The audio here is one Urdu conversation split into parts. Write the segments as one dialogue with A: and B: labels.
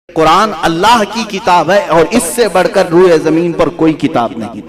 A: قرآن اللہ کی کتاب ہے اور اس سے بڑھ کر روئے زمین پر کوئی کتاب نہیں،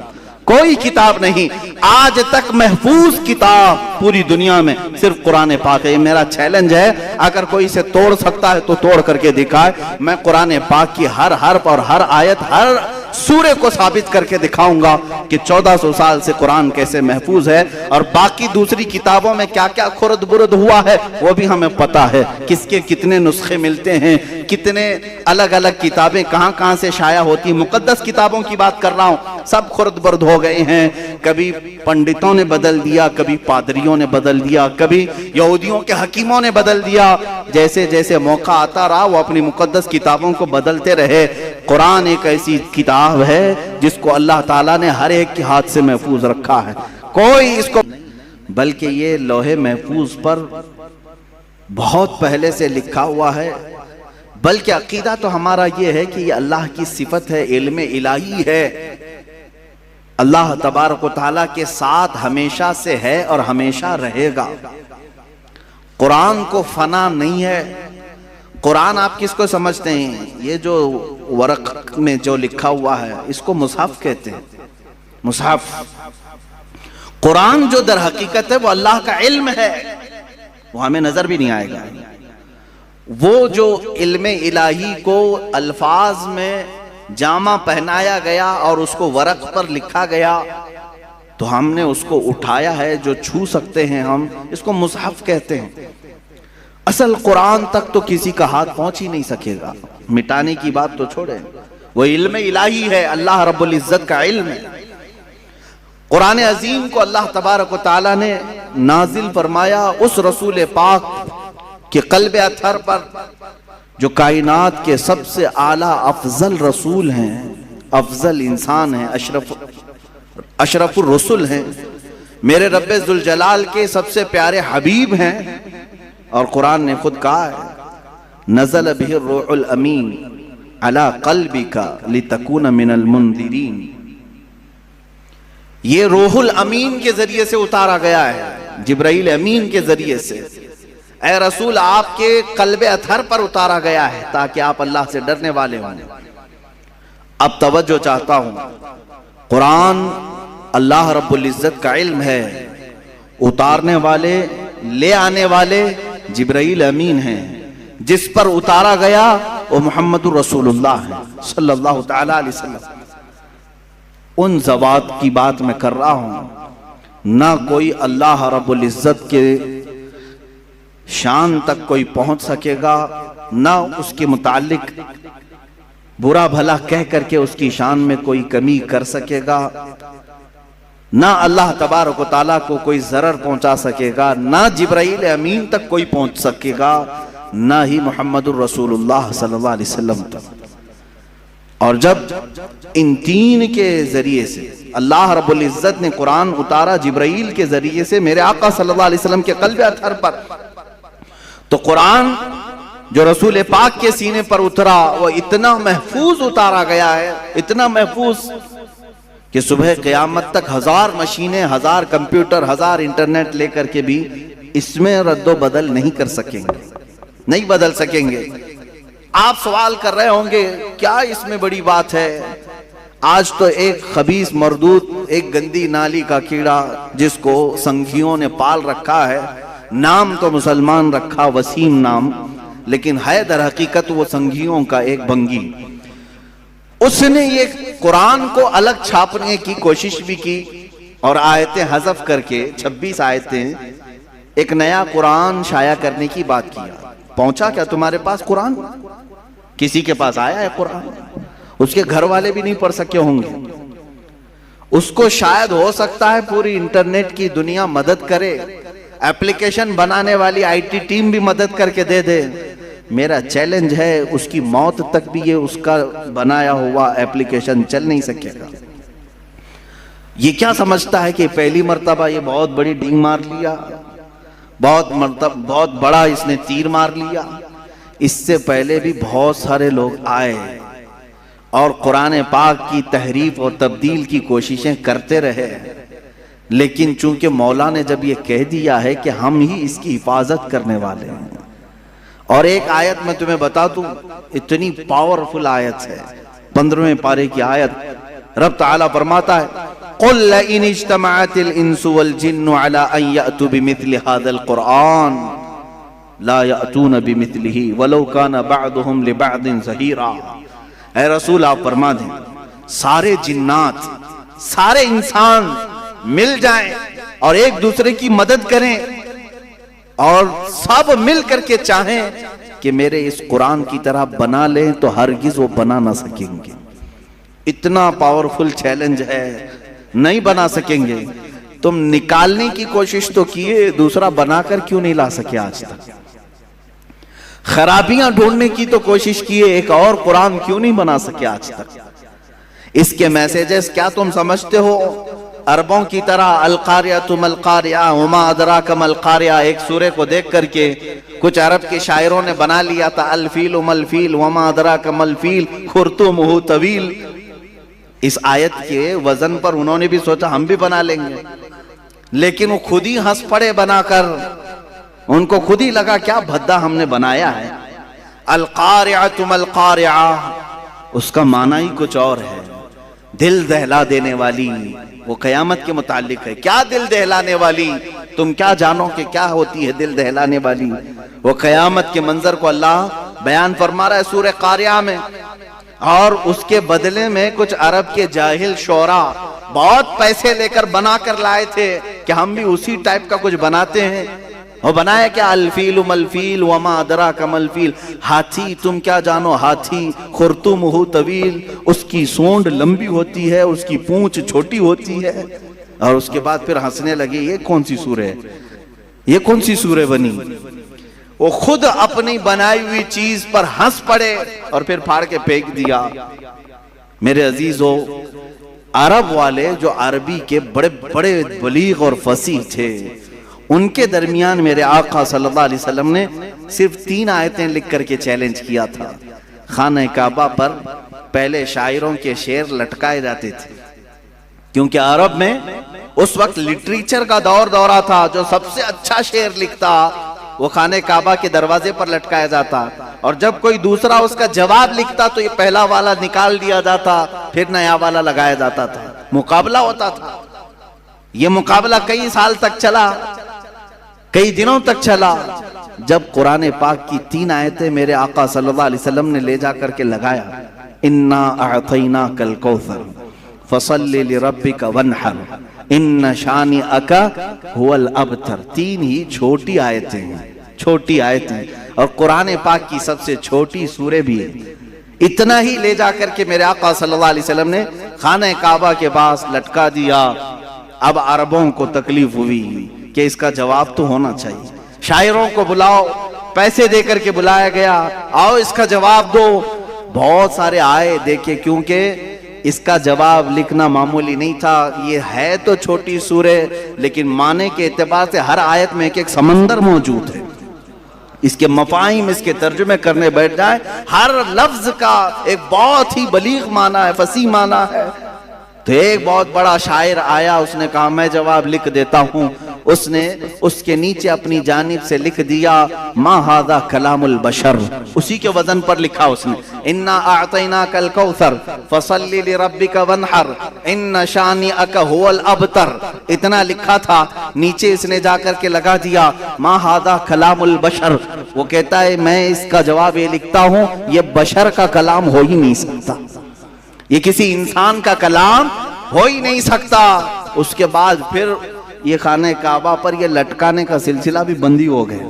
A: کوئی کتاب نہیں۔ آج تک محفوظ کتاب پوری دنیا میں صرف قرآن پاک ہے۔ یہ میرا چیلنج ہے، اگر کوئی اسے توڑ سکتا ہے تو توڑ کر کے دکھائے۔ میں قرآن پاک کی ہر حرف اور ہر آیت، ہر سورے کو ثابت کر کے دکھاؤں گا کہ 1400 سال سے قرآن کیسے محفوظ ہے، اور باقی دوسری کتابوں میں کیا کیا خرد برد ہوا ہے وہ بھی ہمیں پتا ہے، کس کے کتنے نسخے ملتے ہیں، کتنے الگ الگ کتابیں کہاں کہاں سے شائع ہوتی ہیں۔ مقدس کتابوں کی بات کر رہا ہوں، سب خرد برد ہو گئے ہیں۔ کبھی پنڈتوں نے بدل دیا، کبھی پادریوں نے بدل دیا، کبھی یہودیوں کے حکیموں نے بدل دیا۔ جیسے جیسے موقع آتا رہا وہ اپنی مقدس کتابوں کو بدلتے رہے۔ قرآن ایک ایسی کتاب ہے جس کو اللہ تعالیٰ نے ہر ایک کے ہاتھ سے محفوظ رکھا ہے، کوئی اس کو، بلکہ یہ لوح محفوظ پر بہت پہلے سے لکھا ہوا ہے۔ بلکہ عقیدہ تو ہمارا یہ ہے کہ یہ اللہ کی صفت ہے، علم الہی ہے، اللہ تبارک و تعالیٰ کے ساتھ ہمیشہ سے ہے اور ہمیشہ رہے گا۔ قرآن کو فنا نہیں ہے۔ قرآن آپ کس کو سمجھتے ہیں؟ یہ جو ورق میں جو لکھا ہوا ہے اس کو مصحف کہتے ہیں، مصحف۔ قرآن جو در حقیقت ہے وہ اللہ کا علم ہے، وہ ہمیں نظر بھی نہیں آئے گا۔ وہ جو علم الہی کو الفاظ میں جامہ پہنایا گیا اور اس کو ورق پر لکھا گیا تو ہم نے اس کو اٹھایا ہے، جو چھو سکتے ہیں ہم، اس کو مصحف کہتے ہیں۔ اصل قرآن تک تو کسی کا ہاتھ پہنچ ہی نہیں سکے گا، مٹانے کی بات تو چھوڑیں، وہ علم الہی ہے، اللہ رب العزت کا علم ہے۔ قرآن عظیم کو اللہ تبارک و تعالیٰ نے نازل فرمایا اس رسول پاک کے قلب اطہر پر جو کائنات کے سب سے اعلیٰ افضل رسول ہیں، افضل انسان ہیں، اشرف الرسل ہیں، میرے رب ذوالجلال کے سب سے پیارے حبیب ہیں۔ اور قرآن نے خود کہا ہے نزل بہ الروح الامین علی قلبک لتکون من المنذرین، یہ روح الامین کے ذریعے سے اتارا گیا ہے، جبرائیل امین کے ذریعے سے۔ اے رسول آپ کے قلب اطہر پر اتارا گیا ہے تاکہ آپ اللہ سے ڈرنے والے ہوں۔ اب توجہ چاہتا ہوں، قرآن اللہ رب العزت کا علم ہے، اتارنے والے، لے آنے والے جبرائیل امین ہیں، جس پر اتارا گیا وہ محمد رسول اللہ ہے صلی اللہ تعالی علیہ وسلم۔ ان ذوات کی بات میں کر رہا ہوں، نہ کوئی اللہ رب العزت کے شان تک کوئی پہنچ سکے گا، نہ اس کے متعلق برا بھلا کہہ کر کے اس کی شان میں کوئی کمی کر سکے گا، نہ اللہ تبارک و تعالیٰ کو کوئی ضرر پہنچا سکے گا، نہ جبرائیل امین تک کوئی پہنچ سکے گا، نہ ہی محمد الرسول اللہ صلی اللہ علیہ وسلم تک۔ اور جب ان تین کے ذریعے سے اللہ رب العزت نے قرآن اتارا جبرائیل کے ذریعے سے میرے آقا صلی اللہ علیہ وسلم کے قلب اطہر پر، تو قرآن جو رسول پاک کے سینے پر اترا وہ اتنا محفوظ اتارا گیا ہے، اتنا محفوظ کہ صبح قیامت تک 1000 مشینیں، 1000 کمپیوٹر، 1000 انٹرنیٹ لے کر کے بھی اس میں رد و بدل نہیں کر سکیں گے، نہیں بدل سکیں گے۔ آپ سوال کر رہے ہوں گے کیا اس میں بڑی بات ہے؟ آج تو ایک خبیث مردود، ایک گندی نالی کا کیڑا جس کو سنگھیوں نے پال رکھا ہے، نام تو مسلمان رکھا وسیم نام، لیکن ہے در حقیقت وہ سنگھیوں کا ایک بنگی، اس نے یہ قرآن کو الگ چھاپنے کی کوشش بھی کی اور آیتیں حذف کر کے 26 آیتیں ایک نیا قرآن شائع کرنے کی بات کیا۔ پہنچا کیا تمہارے پاس قرآن؟ کسی کے پاس آیا ہے قرآن؟ اس کے گھر والے بھی نہیں پڑھ سکے ہوں گے، اس کو شاید ہو سکتا ہے پوری انٹرنیٹ کی دنیا مدد کرے، ایپلیکیشن بنانے والی آئی ٹی ٹیم بھی مدد کر کے دے دے۔ میرا چیلنج ہے اس کی موت تک بھی یہ اس کا بنایا ہوا ایپلیکیشن چل نہیں سکے گا۔ یہ کیا سمجھتا ہے کہ پہلی مرتبہ یہ بہت بڑی ڈینگ مار لیا، بہت بڑا اس نے تیر مار لیا؟ اس سے پہلے بھی بہت سارے لوگ آئے اور قرآن پاک کی تحریف اور تبدیل کی کوششیں کرتے رہے، لیکن چونکہ مولا نے جب یہ کہہ دیا ہے کہ ہم ہی اس کی حفاظت کرنے والے ہیں اور ایک آیت میں تمہیں بتا دوں، اتنی پاورفل آیت ہے، 15ویں پارے کی آیت، رب تعالیٰ فرماتا ہے قُلْ لَئِنِ اجْتَمَعَتِ الْإِنسُ وَالْجِنُّ عَلَىٰ أَن يَأْتُوا بِمِثْلِ هَذَا الْقُرْآنِ لَا يَأْتُونَ بِمِثْلِهِ وَلَوْ كَانَ بَعْضُهُمْ لِبَعْضٍ ظَهِيرًا۔ اے رسول آپ فرما دیں، سارے جنات، سارے انسان مل جائیں اور ایک دوسرے کی مدد کریں اور سب مل کر کے چاہیں کہ میرے اس قرآن کی طرح بنا لیں تو ہرگز وہ بنا نہ سکیں گے۔ اتنا پاورفل چیلنج ہے، نہیں بنا سکیں گے۔ تم نکالنے کی کوشش تو کیے، دوسرا بنا کر کیوں نہیں لا سکے آج تک؟ خرابیاں ڈھونڈنے کی تو کوشش کیے، ایک اور قرآن کیوں نہیں بنا سکے آج تک؟ اس کے میسیجز کیا تم سمجھتے ہو عربوں کی طرح القاریہ ملقاریہ وما ادراک ملقاریہ ایک سورے کو دیکھ کر کے کچھ عرب کے شاعروں نے بنا لیا تھا الفیل ملفیل وما ادراک ملفیل خرطومہ طویل؟ اس آیت کے وزن پر انہوں نے بھی سوچا ہم بھی بنا لیں گے، لیکن وہ خود ہی ہنس پڑے بنا کر، ان کو خود ہی لگا کیا بھدا ہم نے بنایا ہے۔ القاریہ ملقاریہ اس کا معنی ہی کچھ اور ہے، دل دہلا دینے والی، وہ قیامت کے متعلق ہے۔ کیا دل دہلانے والی؟ تم کیا جانو کہ کیا ہوتی ہے دل دہلانے والی؟ وہ قیامت کے منظر کو اللہ بیان فرما رہا ہے سورہ قاریہ میں، اور اس کے بدلے میں کچھ عرب کے جاہل شعراء بہت پیسے لے کر بنا کر لائے تھے کہ ہم بھی اسی ٹائپ کا کچھ بناتے ہیں۔ وہ بنایا کیا؟ الفیل ملفیل وما ادراک ملفیل، ہاتھی، تم کیا جانو ہاتھی، خرطومہ طویل، اس کی سونڈ لمبی ہوتی ہے، اس کی پونچھ چھوٹی ہوتی ہے۔ اور اس کے بعد پھر ہنسنے لگے، یہ کون سی سورہ ہے، یہ کون سی سورہ بنی؟ وہ خود اپنی بنائی ہوئی چیز پر ہنس پڑے اور پھر پھاڑ کے پھینک دیا۔ میرے عزیزو، عرب والے جو عربی کے بڑے بڑے بلیغ اور فصیح تھے، ان کے درمیان میرے آقا صلی اللہ علیہ وسلم نے صرف 3 آیتیں لکھ کر کے چیلنج کیا تھا۔ خانہ کعبہ پر پہلے شاعروں کے شعر لٹکائے جاتے تھے، کیونکہ عرب میں اس وقت لٹریچر کا دورہ تھا، جو سب سے اچھا شعر لکھتا وہ خانہ کعبہ کے دروازے پر لٹکایا جاتا، اور جب کوئی دوسرا اس کا جواب لکھتا تو یہ پہلا والا نکال دیا جاتا، پھر نیا والا لگایا جاتا تھا، مقابلہ ہوتا تھا۔ یہ مقابلہ کئی سال تک چلا، کئی دنوں تک چلا، جب قرآن پاک کی 3 آیتیں میرے آقا صلی اللہ علیہ وسلم نے لے جا کر کے لگایا، اِنَّا أَعْطَيْنَاكَ الْكَوْثَرَ فَصَلِّ لِرَبِّكَ وَانْحَرْ اِنَّ شَانِئَكَ هُوَ الْأَبْتَرُ، 3 ہی چھوٹی آیتیں ہیں، چھوٹی آیتیں، اور قرآن پاک کی سب سے چھوٹی سورہ بھی ہے۔ اتنا ہی لے جا کر کے میرے آقا صلی اللہ علیہ وسلم نے خانہ کعبہ کے پاس لٹکا دیا۔ اب عربوں کو تکلیف ہوئی کہ اس کا جواب تو ہونا چاہیے، شاعروں کو بلاؤ، پیسے دے کر کے بلایا گیا، آؤ اس کا جواب دو۔ بہت سارے آئے، دیکھے، کیونکہ اس کا جواب لکھنا معمولی نہیں تھا۔ یہ ہے تو چھوٹی سورہ، لیکن معنی کے اعتبار سے ہر آیت میں ایک سمندر موجود ہے۔ اس کے مفاہیم، اس کے ترجمے کرنے بیٹھ جائیں، ہر لفظ کا ایک بہت ہی بلیغ معنی ہے، فصیح معنی ہے۔ تو ایک بہت بڑا شاعر آیا، اس نے کہا میں جواب لکھ دیتا ہوں۔ اس نے اس کے نیچے اپنی جانب سے لکھ دیا ما ھذا کلام البشر، اسی کے وزن پر لکھا اس نے، انا اعطیناک الکوثر فصل لربک وانحر ان شانئک ھو الابتر، اتنا لکھا تھا۔ نیچے اس نے جا کر کے لگا دیا ما ھذا کلام البشر۔ وہ کہتا ہے میں اس کا جواب یہ لکھتا ہوں، یہ بشر کا کلام ہو ہی نہیں سکتا، یہ کسی انسان کا کلام ہو ہی نہیں سکتا۔ اس کے بعد پھر یہ خانہ کعبہ پر یہ لٹکانے کا سلسلہ بھی بندی ہو گیا۔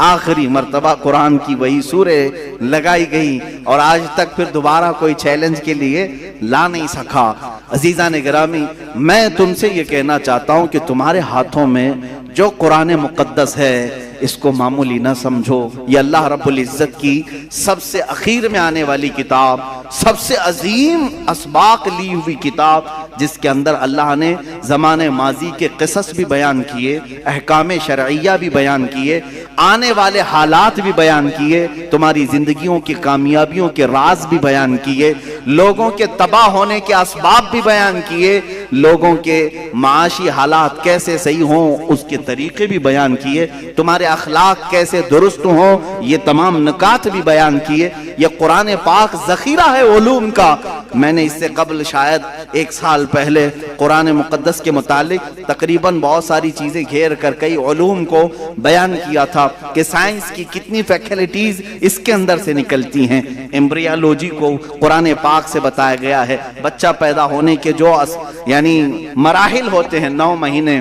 A: آخری مرتبہ قرآن کی وہی سورہ لگائی گئی، اور آج تک پھر دوبارہ کوئی چیلنج کے لیے لا نہیں سکا۔ عزیزان گرامی، میں تم سے یہ کہنا چاہتا ہوں کہ تمہارے ہاتھوں میں جو قرآن مقدس ہے اس کو معمولی نہ سمجھو۔ یہ اللہ رب العزت کی سب سے اخیر میں آنے والی کتاب، سب سے عظیم اسباق لی ہوئی کتاب، جس کے اندر اللہ نے زمانے ماضی کے قصص بھی بیان کیے، احکام شرعیہ بھی بیان کیے، آنے والے حالات بھی بیان کیے، تمہاری زندگیوں کی کامیابیوں کے راز بھی بیان کیے، لوگوں کے تباہ ہونے کے اسباب بھی بیان کیے، لوگوں کے معاشی حالات کیسے صحیح ہوں اس کے طریقے بھی بیان کیے، تمہارے اخلاق کیسے درست ہوں یہ تمام نکات بھی بیان کیے۔ یہ قرآن پاک ذخیرہ ہے علوم کا۔ میں نے اس سے قبل شاید 1 سال پہلے قرآن مقدس کے متعلق تقریباً بہت ساری چیزیں گھیر کر کئی علوم کو بیان کیا تھا کہ سائنس کی کتنی فیکلٹیز اس کے اندر سے نکلتی ہیں۔ ایمبریالوجی کو قرآن پاک سے بتایا گیا ہے، بچہ پیدا ہونے کے جو یعنی مراحل ہوتے ہیں 9 مہینے،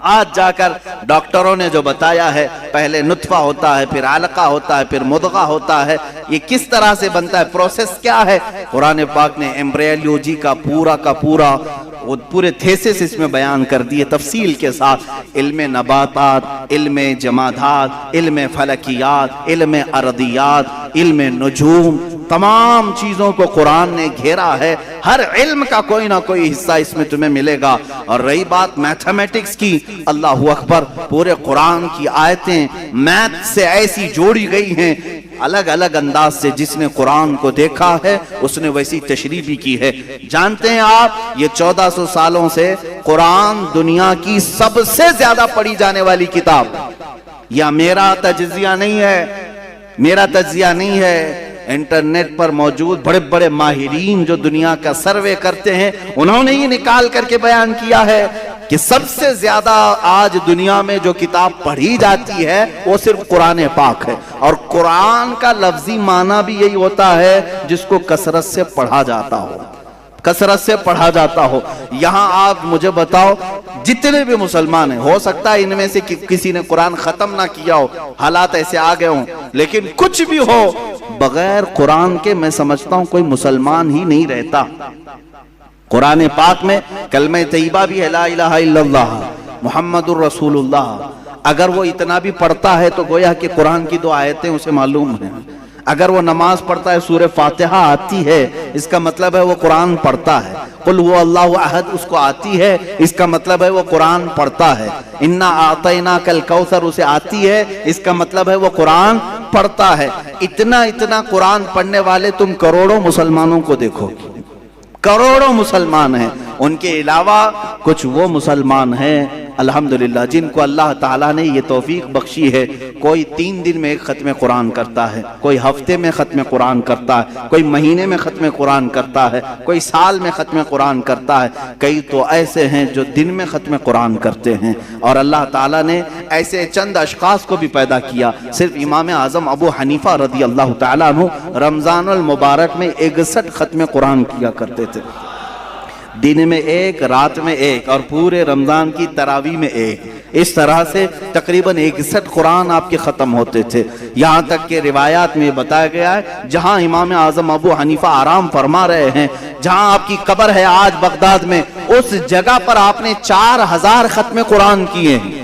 A: آج جا کر ڈاکٹروں نے جو بتایا ہے، پہلے نطفہ ہوتا ہے، پھر علقہ ہوتا ہے، پھر مضغہ ہوتا ہے، یہ کس طرح سے بنتا ہے، پروسیس کیا ہے، قرآن پاک نے ایمبریالوجی کا پورا وہ پورے تھیسس اس میں بیان کر دیے تفصیل کے ساتھ۔ علم نباتات، علم جمادات، علم فلکیات، علم ارضیات، علم نجوم، تمام چیزوں کو قرآن نے گھیرا ہے۔ ہر علم کا کوئی نہ کوئی حصہ اس میں تمہیں ملے گا۔ اور رہی بات میتھمیٹکس کی، اللہ اکبر، پورے قرآن کی آیتیں میتھ سے ایسی جوڑی گئی ہیں الگ الگ انداز سے، جس نے قرآن کو دیکھا ہے اس نے ویسی تشریح بھی کی ہے۔ جانتے ہیں آپ، یہ 1400 سالوں سے قرآن دنیا کی سب سے زیادہ پڑھی جانے والی کتاب، یا میرا تجزیہ نہیں ہے، انٹرنیٹ پر موجود بڑے بڑے ماہرین جو دنیا کا سروے کرتے ہیں انہوں نے یہ نکال کر کے بیان کیا ہے کہ سب سے زیادہ آج دنیا میں جو کتاب پڑھی جاتی ہے وہ صرف قرآن پاک ہے۔ اور قرآن کا لفظی معنی بھی یہی ہوتا ہے جس کو کثرت سے پڑھا جاتا ہو، کثرت سے پڑھا جاتا ہو۔ یہاں آپ مجھے بتاؤ، جتنے بھی مسلمان ہیں، ہو سکتا ہے ان میں سے کسی نے قرآن ختم نہ کیا ہو، حالات ایسے آ گئے ہوں، لیکن کچھ بھی ہو، بغیر قرآن کے میں سمجھتا ہوں کوئی مسلمان ہی نہیں رہتا۔ قرآن پاک میں کلمہ طیبہ بھی ہے، لا الہ الا اللہ محمد الرسول اللہ، اگر وہ اتنا بھی پڑھتا ہے تو گویا کہ قرآن کی 2 آیتیں اسے معلوم ہیں۔ اگر وہ نماز پڑھتا ہے، سورہ فاتحہ آتی ہے، اس کا مطلب ہے وہ قرآن پڑھتا ہے۔ قل هو اللہ احد اس کو آتی ہے، اس کا مطلب ہے وہ قرآن پڑھتا ہے۔ انا اعطیناک الکوثر اسے آتی ہے، اس کا مطلب ہے وہ قرآن پڑھتا ہے۔ اتنا قرآن پڑھنے والے تم کروڑوں مسلمانوں کو دیکھو، کروڑوں مسلمان ہیں۔ ان کے علاوہ کچھ وہ مسلمان ہیں الحمدللہ جن کو اللہ تعالیٰ نے یہ توفیق بخشی ہے، کوئی 3 دن میں ایک ختم قرآن کرتا ہے، کوئی ہفتے میں ختم قرآن کرتا ہے، کوئی مہینے میں ختم قرآن کرتا ہے، کوئی سال میں ختم قرآن کرتا ہے، کئی تو ایسے ہیں جو دن میں ختم قرآن کرتے ہیں۔ اور اللہ تعالیٰ نے ایسے چند اشخاص کو بھی پیدا کیا۔ صرف امام اعظم ابو حنیفہ رضی اللہ تعالیٰ عنہ رمضان المبارک میں 61 ختم قرآن کیا کرتے تھے، دن میں 1، رات میں 1، اور پورے رمضان کی تراویح میں 1۔ اس طرح سے تقریباً 61 قرآن آپ کے ختم ہوتے تھے۔ یہاں تک کہ روایات میں بتایا گیا ہے جہاں امام اعظم ابو حنیفہ آرام فرما رہے ہیں، جہاں آپ کی قبر ہے آج بغداد میں، اس جگہ پر آپ نے 4000 ختم قرآن کیے ہیں۔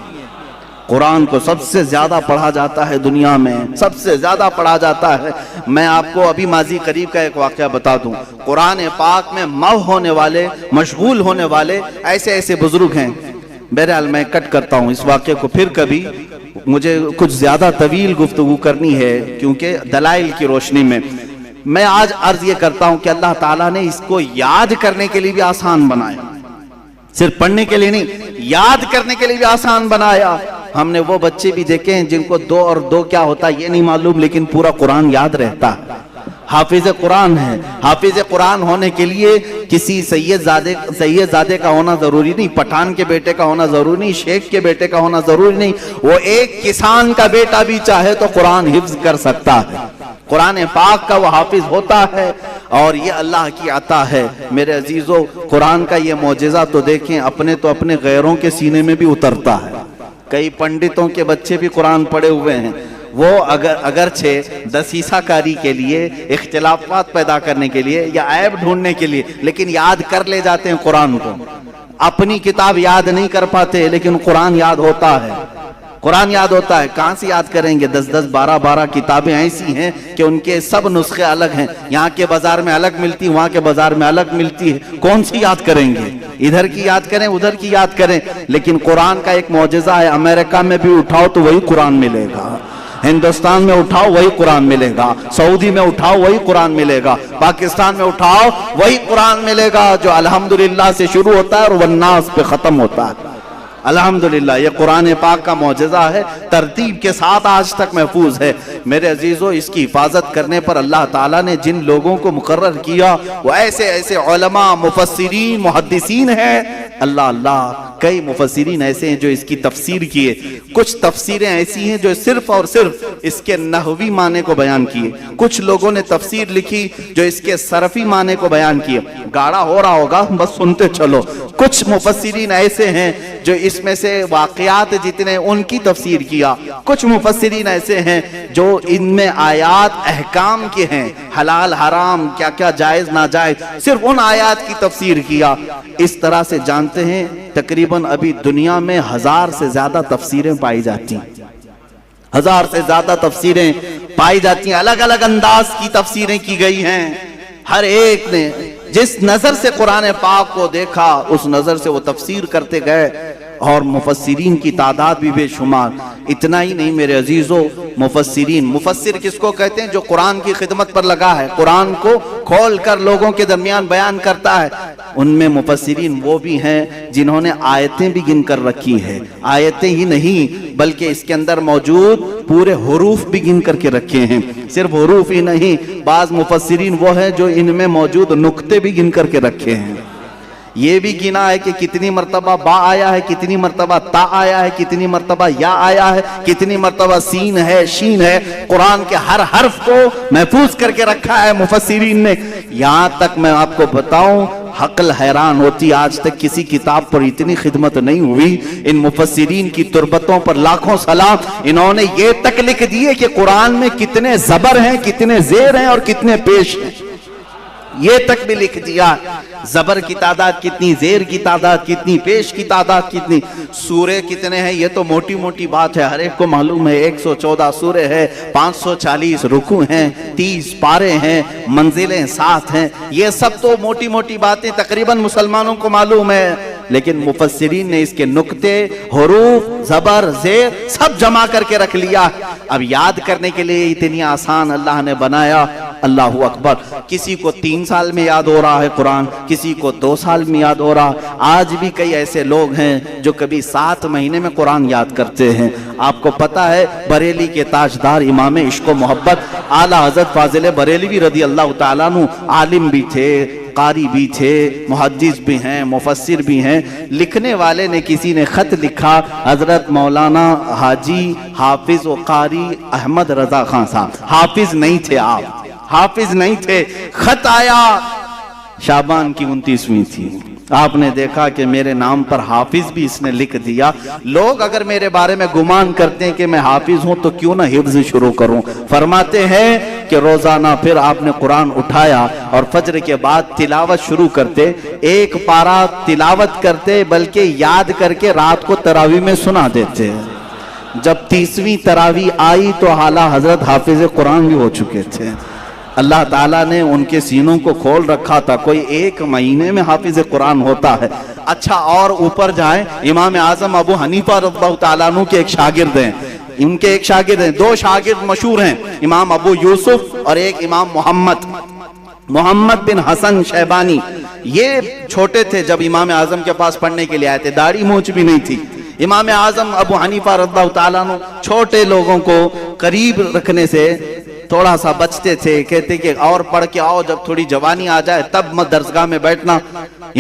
A: قرآن کو سب سے زیادہ پڑھا جاتا ہے دنیا میں، سب سے زیادہ پڑھا جاتا ہے۔ میں آپ کو ابھی ماضی قریب کا ایک واقعہ بتا دوں۔ قرآن پاک میں محو ہونے والے، مشغول ہونے والے ایسے بزرگ ہیں۔ بہرحال میں کٹ کرتا ہوں اس واقعے کو، پھر کبھی مجھے کچھ زیادہ طویل گفتگو کرنی ہے کیونکہ دلائل کی روشنی میں۔ میں آج عرض یہ کرتا ہوں کہ اللہ تعالیٰ نے اس کو یاد کرنے کے لیے بھی آسان بنایا، صرف پڑھنے کے لیے نہیں، یاد کرنے کے لیے بھی آسان بنایا۔ ہم نے وہ بچے بھی دیکھے ہیں جن کو 2 اور 2 کیا ہوتا ہے یہ نہیں معلوم، لیکن پورا قرآن یاد رہتا ہے، حافظ قرآن ہے۔ حافظ قرآن ہونے کے لیے کسی سید زادے کا ہونا ضروری نہیں، پٹھان کے بیٹے کا ہونا ضروری نہیں، شیخ کے بیٹے کا ہونا ضروری نہیں، وہ ایک کسان کا بیٹا بھی چاہے تو قرآن حفظ کر سکتا ہے۔ قرآن پاک کا وہ حافظ ہوتا ہے، اور یہ اللہ کی عطا ہے۔ میرے عزیزو، قرآن کا یہ معجزہ تو دیکھیں، اپنے تو اپنے غیروں کے سینے میں بھی اترتا ہے۔ کئی پنڈتوں کے بچے بھی قرآن پڑھے ہوئے ہیں، وہ اگرچہ دسیسہ کاری کے لیے، اختلافات پیدا کرنے کے لیے یا عیب ڈھونڈنے کے لیے، لیکن یاد کر لے جاتے ہیں قرآن کو۔ اپنی کتاب یاد نہیں کر پاتے لیکن قرآن یاد ہوتا ہے۔ قرآن یاد ہوتا ہے، کہاں سے یاد کریں گے؟ 10 12 کتابیں ایسی ہیں کہ ان کے سب نسخے الگ ہیں، یہاں کے بازار میں الگ ملتی، وہاں کے بازار میں الگ ملتی ہے، کون سی یاد کریں گے؟ ادھر کی یاد کریں ادھر کی یاد کریں، لیکن قرآن کا ایک معجزہ ہے، امریکہ میں بھی اٹھاؤ تو وہی قرآن ملے گا، ہندوستان میں اٹھاؤ وہی قرآن ملے گا، سعودی میں اٹھاؤ وہی قرآن ملے گا، پاکستان میں اٹھاؤ وہی قرآن ملے گا جو الحمدللہ سے شروع ہوتا ہے اور والناس پہ ختم ہوتا ہے۔ الحمدللہ یہ قرآن پاک کا معجزہ ہے، ترتیب کے ساتھ آج تک محفوظ ہے۔ میرے عزیزو، اس کی حفاظت کرنے پر اللہ تعالیٰ نے جن لوگوں کو مقرر کیا وہ ایسے ایسے علماء، مفسرین، محدثین ہیں۔ اللہ کئی مفسرین ایسے ہیں جو اس کی تفسیر کیے، کچھ تفسیریں ایسی ہیں جو صرف اور صرف اس کے نحوی معنی کو بیان کیے، کچھ لوگوں نے تفسیر لکھی جو اس کے صرفی معنی کو بیان کیے۔ گاڑا ہو رہا ہوگا، بس سنتے چلو۔ کچھ مفسرین ایسے ہیں جو اس میں سے واقعات جتنے ان کی تفسیر کیا، کچھ مفسرین ایسے ہیں جو ان میں آیات احکام کے ہیں، حلال حرام، کیا کیا جائز ناجائز، صرف ان آیات کی تفسیر کیا۔ اس طرح سے جانتے ہیں تقریباً ابھی دنیا میں 1000 سے زیادہ تفسیریں پائی جاتی ہیں، 1000 سے زیادہ تفسیریں پائی جاتی ہیں، الگ الگ انداز کی تفسیریں کی گئی ہیں۔ ہر ایک نے جس نظر سے قرآن پاک کو دیکھا اس نظر سے وہ تفسیر کرتے گئے، اور مفسرین کی تعداد بھی بے شمار۔ اتنا ہی نہیں میرے عزیزو، مفسرین، مفسر کس کو کہتے ہیں؟ جو قرآن کی خدمت پر لگا ہے، قرآن کو کھول کر لوگوں کے درمیان بیان کرتا ہے۔ ان میں مفسرین وہ بھی ہیں جنہوں نے آیتیں بھی گن کر رکھی ہے، آیتیں ہی نہیں بلکہ اس کے اندر موجود پورے حروف بھی گن کر کے رکھے ہیں۔ صرف حروف ہی نہیں، بعض مفسرین وہ ہیں جو ان میں موجود نقطے بھی گن کر کے رکھے ہیں، یہ بھی گنا ہے کہ کتنی مرتبہ با آیا ہے، کتنی مرتبہ تا آیا ہے، کتنی مرتبہ یا آیا ہے، کتنی مرتبہ سین ہے، شین ہے۔ قرآن کے ہر حرف کو محفوظ کر کے رکھا ہے مفسرین نے۔ یہاں تک میں آپ کو بتاؤں، عقل حیران ہوتی، آج تک کسی کتاب پر اتنی خدمت نہیں ہوئی۔ ان مفسرین کی تربتوں پر لاکھوں سلام۔ انہوں نے یہ تک لکھ دیے کہ قرآن میں کتنے زبر ہیں، کتنے زیر ہیں اور کتنے پیش ہیں، یہ تک بھی لکھ دیا۔ زبر کی تعداد کتنی، زیر کی تعداد کتنی، پیش کی تعداد کتنی، سورے کتنے ہیں، یہ تو موٹی موٹی بات ہے، ہر ایک کو معلوم ہے۔ 114 سورے ہیں، 540 رکوع ہیں، 30 پارے ہیں، منزلیں 7 ہیں، یہ سب تو موٹی موٹی باتیں تقریباً مسلمانوں کو معلوم ہے، لیکن مفسرین نے اس کے نقطے، حروف، زبر، زیر سب جمع کر کے رکھ لیا۔ اب یاد کرنے کے لیے اتنی آسان اللہ نے بنایا۔ اللہ اکبر۔ کسی کو 3 سال میں یاد ہو رہا ہے قرآن، کسی کو 2 سال میں یاد ہو رہا۔ آج بھی کئی ایسے لوگ ہیں جو کبھی 7 مہینے میں قرآن یاد کرتے ہیں۔ آپ کو پتا ہے بریلی کے تاجدار امام عشق و محبت اعلیٰ حضرت فاضل بریلوی رضی اللہ تعالیٰ عنہ عالم بھی تھے، قاری بھی تھے، محدث بھی ہیں، مفسر بھی ہیں۔ لکھنے والے نے کسی نے خط لکھا، حضرت مولانا حاجی حافظ و قاری احمد رضا خان صاحب، حافظ نہیں تھے آپ، حافظ نہیں تھے۔ خط آیا، شعبان کی 29ویں تھی، آپ نے دیکھا کہ میرے نام پر حافظ بھی اس نے لکھ دیا۔ لوگ اگر میرے بارے میں گمان کرتے ہیں کہ میں حافظ ہوں تو کیوں نہ حفظ شروع کروں۔ فرماتے ہیں کہ روزانہ پھر آپ نے قرآن اٹھایا اور فجر کے بعد تلاوت شروع کرتے، ایک پارہ تلاوت کرتے بلکہ یاد کر کے رات کو تراویح میں سنا دیتے۔ جب 30ویں تراویح آئی تو اعلیٰ حضرت حافظ قرآن بھی ہو چکے تھے۔ اللہ تعالیٰ نے ان کے سینوں کو کھول رکھا تھا، کوئی 1 مہینے میں حافظ قرآن ہوتا ہے۔ اچھا اور اوپر جائیں، امام اعظم ابو حنیفہ رضی اللہ تعالیٰ عنہ کے ایک شاگرد ہیں، ان کے ایک شاگرد ہیں، 2 شاگرد مشہور ہیں، امام ابو یوسف اور ایک امام محمد بن حسن شیبانی۔ یہ چھوٹے تھے جب امام اعظم کے پاس پڑھنے کے لیے آئے تھے، داڑھی مونچھ بھی نہیں تھی۔ امام اعظم ابو حنیفہ رضی اللہ تعالیٰ عنہ چھوٹے لوگوں کو قریب رکھنے سے تھوڑا سا بچتے تھے، کہتے کہ اور پڑھ کے آؤ، جب تھوڑی جوانی آ جائے تب درسگاہ میں بیٹھنا۔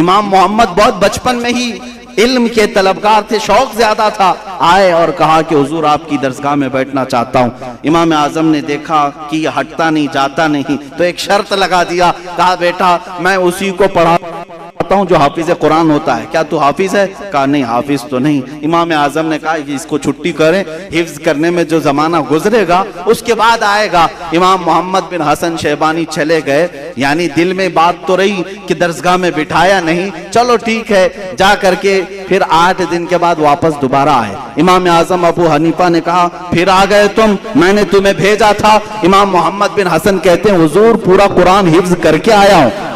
A: امام محمد بہت بچپن میں ہی علم کے طلبگار تھے، شوق زیادہ تھا، آئے اور کہا کہ حضور آپ کی درسگاہ میں بیٹھنا چاہتا ہوں۔ امام اعظم نے دیکھا کہ یہ ہٹتا نہیں، جاتا نہیں، تو ایک شرط لگا دیا، کہا بیٹا میں اسی کو پڑھاتا کرتا ہوں جو حافظ قرآن ہوتا ہے، کیا تو حافظ ہے؟ کہا نہیں حافظ تو نہیں۔ امام اعظم نے کہا کہ اس کو چھٹی کریں، حفظ کرنے میں جو زمانہ گزرے گا اس کے بعد آئے گا۔ امام محمد بن حسن شیبانی چلے گئے، یعنی دل میں بات تو رہی کہ درسگاہ میں بٹھایا نہیں، چلو ٹھیک ہے، جا کر کے پھر 8 دن کے بعد واپس دوبارہ آئے۔ امام اعظم ابو حنیفہ نے کہا پھر آ گئے تم، میں نے تمہیں بھیجا تھا۔ امام محمد بن حسن کہتے ہیں حضور پورا قرآن حفظ کر کے آیا ہوں،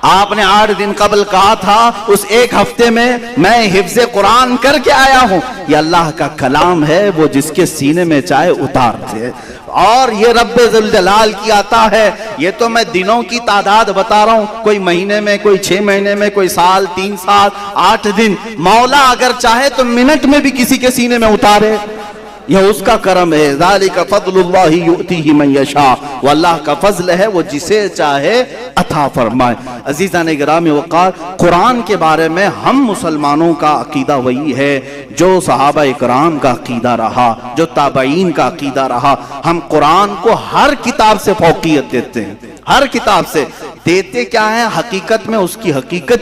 A: آپ نے 8 دن قبل کہا تھا اس 1 ہفتے میں میں حفظ قرآن کر کے آیا ہوں۔ یہ اللہ کا کلام ہے، وہ جس کے سینے میں چاہے اتار دے، اور یہ رب ذوالجلال کی عطا ہے۔ یہ تو میں دنوں کی تعداد بتا رہا ہوں، کوئی مہینے میں، کوئی 6 مہینے میں، کوئی سال، 3 سال، 8 دن۔ مولا اگر چاہے تو منٹ میں بھی کسی کے سینے میں اتارے، یہ اس کا کرم ہے۔ ذالک فضل اللہ یؤتیہ من یشاء، وہ اللہ کا فضل ہے، وہ جسے چاہے عطا فرمائے۔ عزیزان گرامی وقار، قرآن کے بارے میں ہم مسلمانوں کا عقیدہ وہی ہے جو صحابہ اکرام کا عقیدہ رہا، جو تابعین کا عقیدہ رہا۔ ہم قرآن کو ہر کتاب سے فوقیت دیتے ہیں، ہر کتاب سے دیتے کیا ہے؟ حقیقت میں اس کی حقیقت